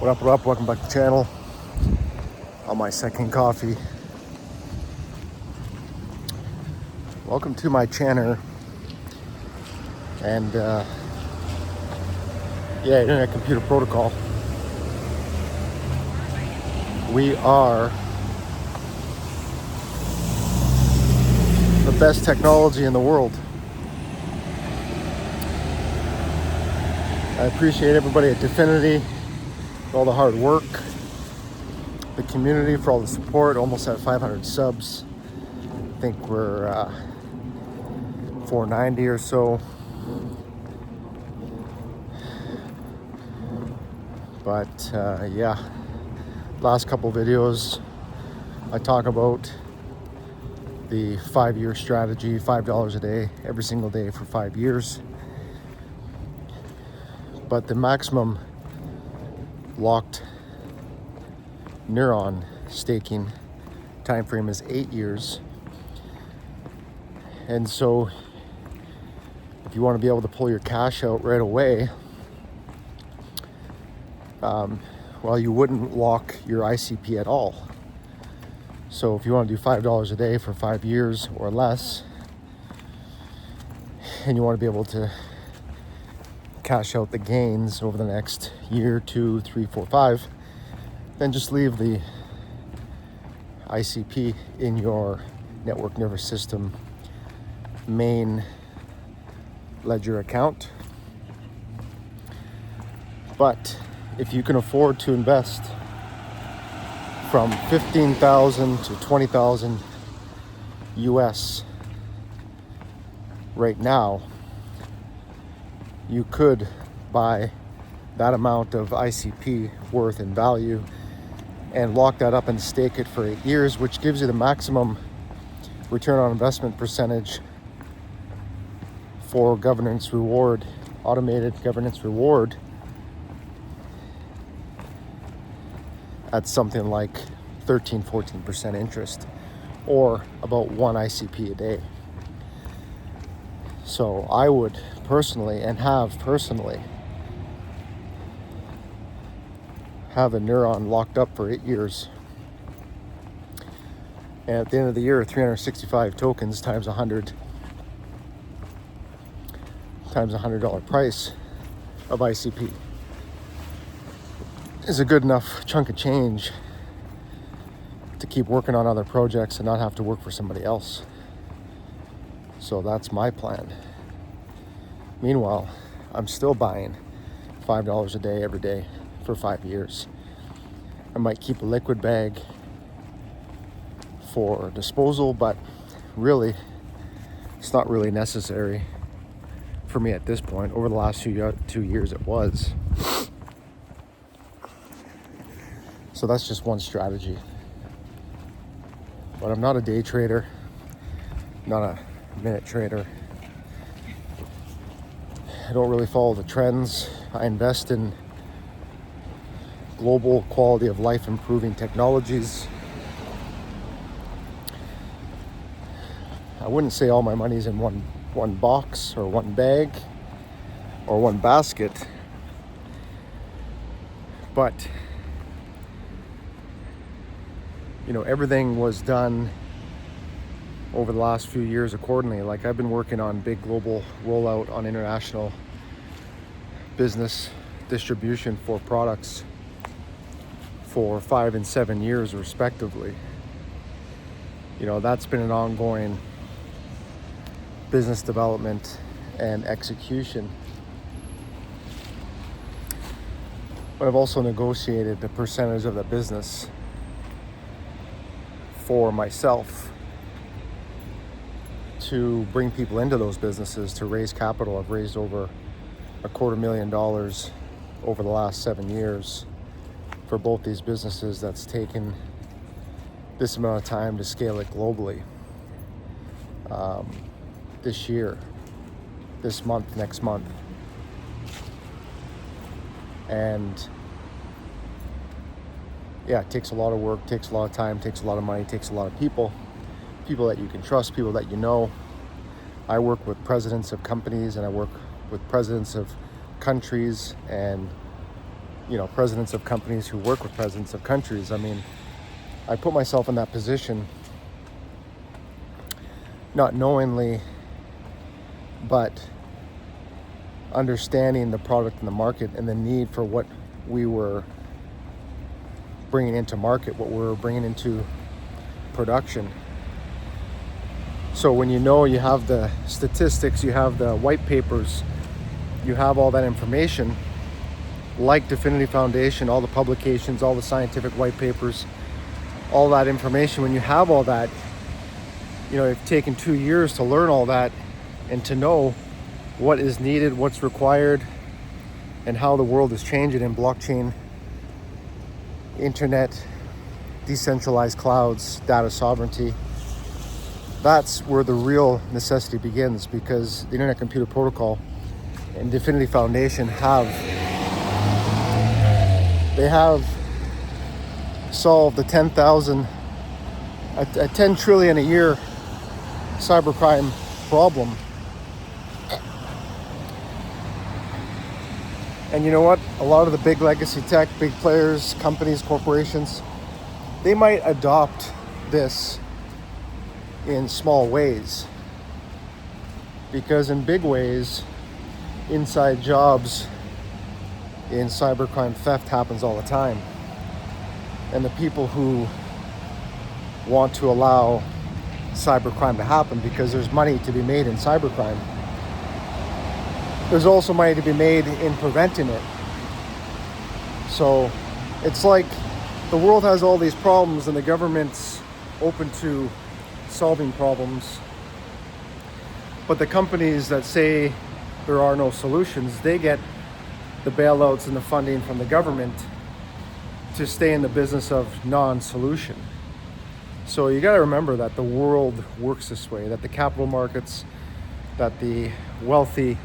What up, what up? Welcome back to the channel. On my second coffee. Welcome to my channel. And Internet Computer Protocol. We are the best technology in the world. I appreciate everybody at Definity for all the hard work, the community for all the support. Almost at 500 subs. I think we're 490 or so. But last couple videos I talk about the 5-year strategy, $5 a day, every single day for 5 years. But the maximum locked neuron staking time frame is 8 years. And so if you want to be able to pull your cash out right away, you wouldn't lock your ICP at all. So if you want to do $5 a day for 5 years or less, and you want to be able to cash out the gains over the next year, 2, 3, 4, 5, then just leave the ICP in your network nervous system main ledger account. But if you can afford to invest from 15,000 to 20,000 US right now, you could buy that amount of ICP worth and value and lock that up and stake it for 8 years, which gives you the maximum return on investment percentage for governance reward, automated governance reward, at something like 13-14% interest, or about 1 ICP a day. So I would personally, and have personally, have a neuron locked up for 8 years. And at the end of the year, 365 tokens times 100 times $100 price of ICP is a good enough chunk of change to keep working on other projects and not have to work for somebody else. So that's my plan. Meanwhile, I'm still buying $5 a day every day for 5 years. I might keep a liquid bag for disposal, but really, it's not really necessary for me at this point. Over the last 2 years, it was. So that's just one strategy. But I'm not a day trader, not a minute trader. I don't really follow the trends. I invest in global quality of life improving technologies. I wouldn't say all my money's in one box or one bag or one basket, but everything was done over the last few years accordingly. Like, I've been working on big global rollout on international business distribution for products for 5 and 7 years respectively. That's been an ongoing business development and execution. But I've also negotiated the percentage of the business for myself to bring people into those businesses to raise capital. I've raised over $250,000 over the last 7 years for both these businesses. That's taken this amount of time to scale it globally. This year, this month, next month. And it takes a lot of work, takes a lot of time, takes a lot of money, takes a lot of people that you can trust, people that you know. I work with presidents of companies, and I work with presidents of countries, and presidents of companies who work with presidents of countries. I mean, I put myself in that position, not knowingly, but understanding the product in the market and the need for what we were bringing into market, what we were bringing into production. So when you have the statistics, you have the white papers, you have all that information, like Definity Foundation, all the publications, all the scientific white papers, all that information, when you have all that, it's taken 2 years to learn all that and to know what is needed, what's required, and how the world is changing in blockchain, internet, decentralized clouds, data sovereignty. That's where the real necessity begins, because the Internet Computer Protocol and Definity Foundation have solved the 10 trillion a year cybercrime problem. And you know what? A lot of the big legacy tech, big players, companies, corporations, they might adopt this in small ways, because in big ways, inside jobs in cybercrime theft happens all the time. And the people who want to allow cybercrime to happen, because there's money to be made in cybercrime, there's also money to be made in preventing it. So it's like the world has all these problems and the government's open to solving problems, but the companies that say there are no solutions, they get the bailouts and the funding from the government to stay in the business of non-solution. So you got to remember that the world works this way, that the capital markets, that the wealthy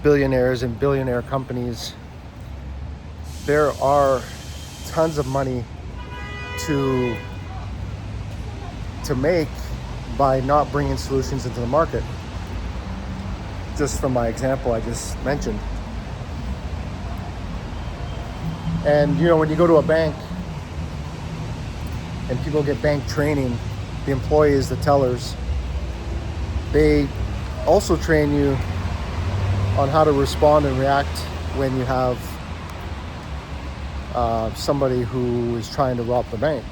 billionaires and billionaire companies, there are tons of money to make by not bringing solutions into the market. Just from my example I just mentioned. And when you go to a bank and people get bank training, the employees, the tellers, they also train you on how to respond and react when you have somebody who is trying to rob the bank.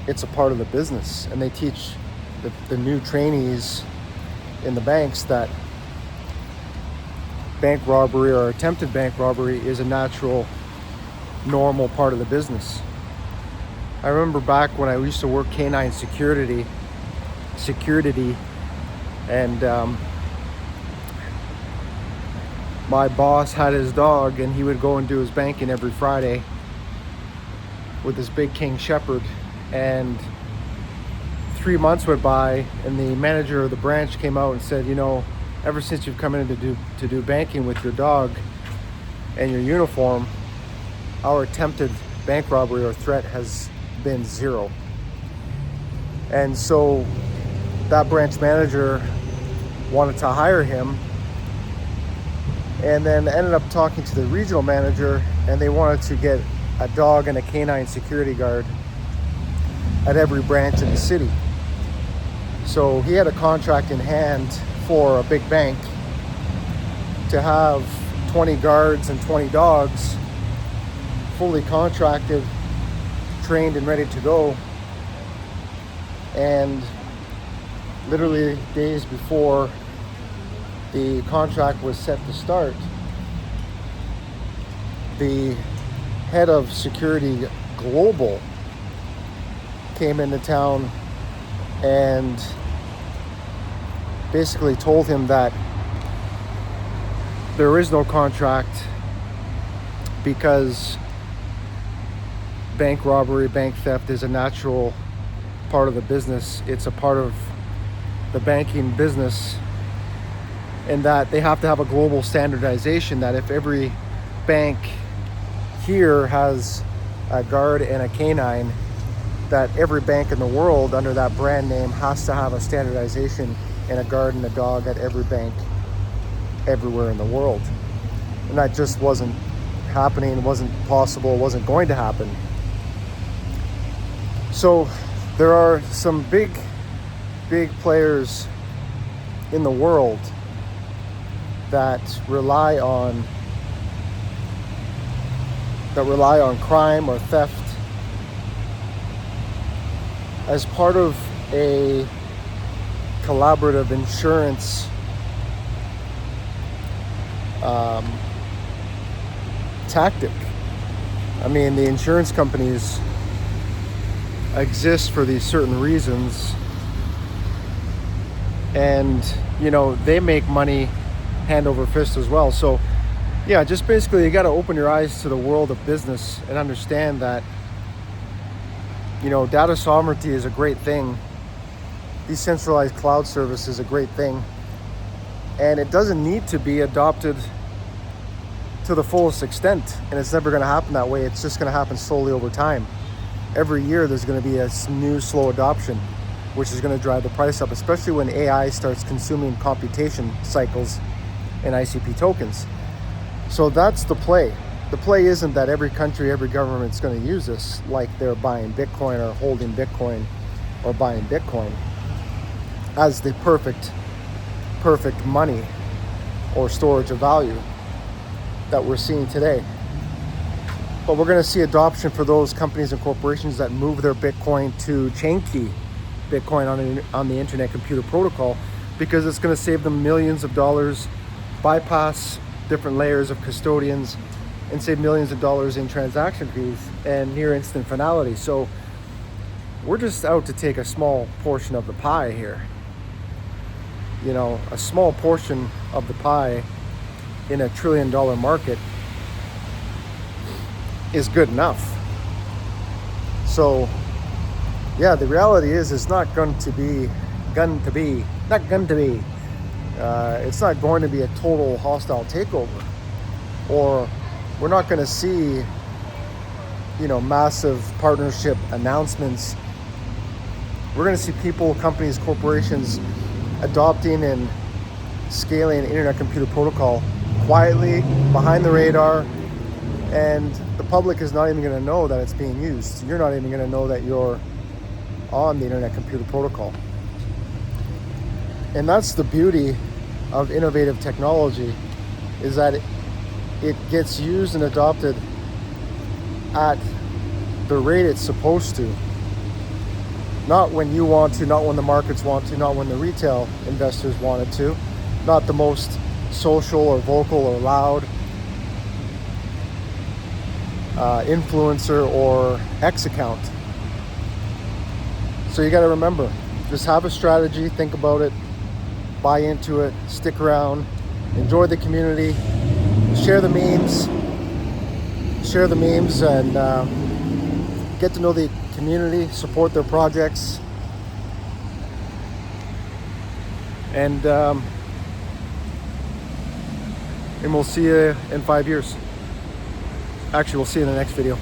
It's a part of the business, and they teach the new trainees in the banks that bank robbery or attempted bank robbery is a natural, normal part of the business. I remember back when I used to work canine security, and my boss had his dog, and he would go and do his banking every Friday with this big King Shepherd. And 3 months went by, and the manager of the branch came out and said, ever since you've come in to do banking with your dog and your uniform, our attempted bank robbery or threat has been 0. And so that branch manager wanted to hire him, and then ended up talking to the regional manager, and they wanted to get a dog and a canine security guard at every branch in the city. So he had a contract in hand for a big bank to have 20 guards and 20 dogs, fully contracted, trained and ready to go. And literally days before the contract was set to start, the head of security global came into town and basically told him that there is no contract because bank robbery, bank theft is a natural part of the business. It's a part of the banking business, and that they have to have a global standardization, that if every bank here has a guard and a canine, that every bank in the world under that brand name has to have a standardization and a guard and a dog at every bank everywhere in the world. And that just wasn't happening, wasn't possible, wasn't going to happen. So there are some big players in the world that rely on crime or theft as part of a collaborative insurance tactic. I mean, the insurance companies exist for these certain reasons, and they make money hand over fist as well. So yeah, just basically you got to open your eyes to the world of business and understand that data sovereignty is a great thing. Decentralized cloud service is a great thing, and it doesn't need to be adopted to the fullest extent, and it's never going to happen that way. It's just going to happen slowly over time. Every year there's going to be a new slow adoption, which is going to drive the price up, especially when AI starts consuming computation cycles and ICP tokens. So that's the play. The play isn't that every country, every government's going to use this, like they're buying Bitcoin or holding Bitcoin or buying Bitcoin as the perfect money or storage of value that we're seeing today. But we're going to see adoption for those companies and corporations that move their Bitcoin to chain key Bitcoin on the Internet Computer Protocol, because it's going to save them millions of dollars, bypass different layers of custodians, and save millions of dollars in transaction fees and near instant finality. So we're just out to take a small portion of the pie here. A small portion of the pie in a $1 trillion market is good enough. So yeah, the reality is it's not going to be it's not going to be a total hostile takeover, or we're not going to see massive partnership announcements. We're going to see people, companies, corporations adopting and scaling Internet Computer Protocol quietly behind the radar, and the public is not even going to know that it's being used. You're not even going to know that you're on the Internet Computer Protocol. And that's the beauty of innovative technology, is that it gets used and adopted at the rate it's supposed to. Not when you want to, not when the markets want to, not when the retail investors want it to, not the most social or vocal or loud influencer or X account. So you got to remember, just have a strategy, think about it, buy into it, stick around, enjoy the community, share the memes, and get to know the community, support their projects, and we'll see you in 5 years. Actually, we'll see you in the next video.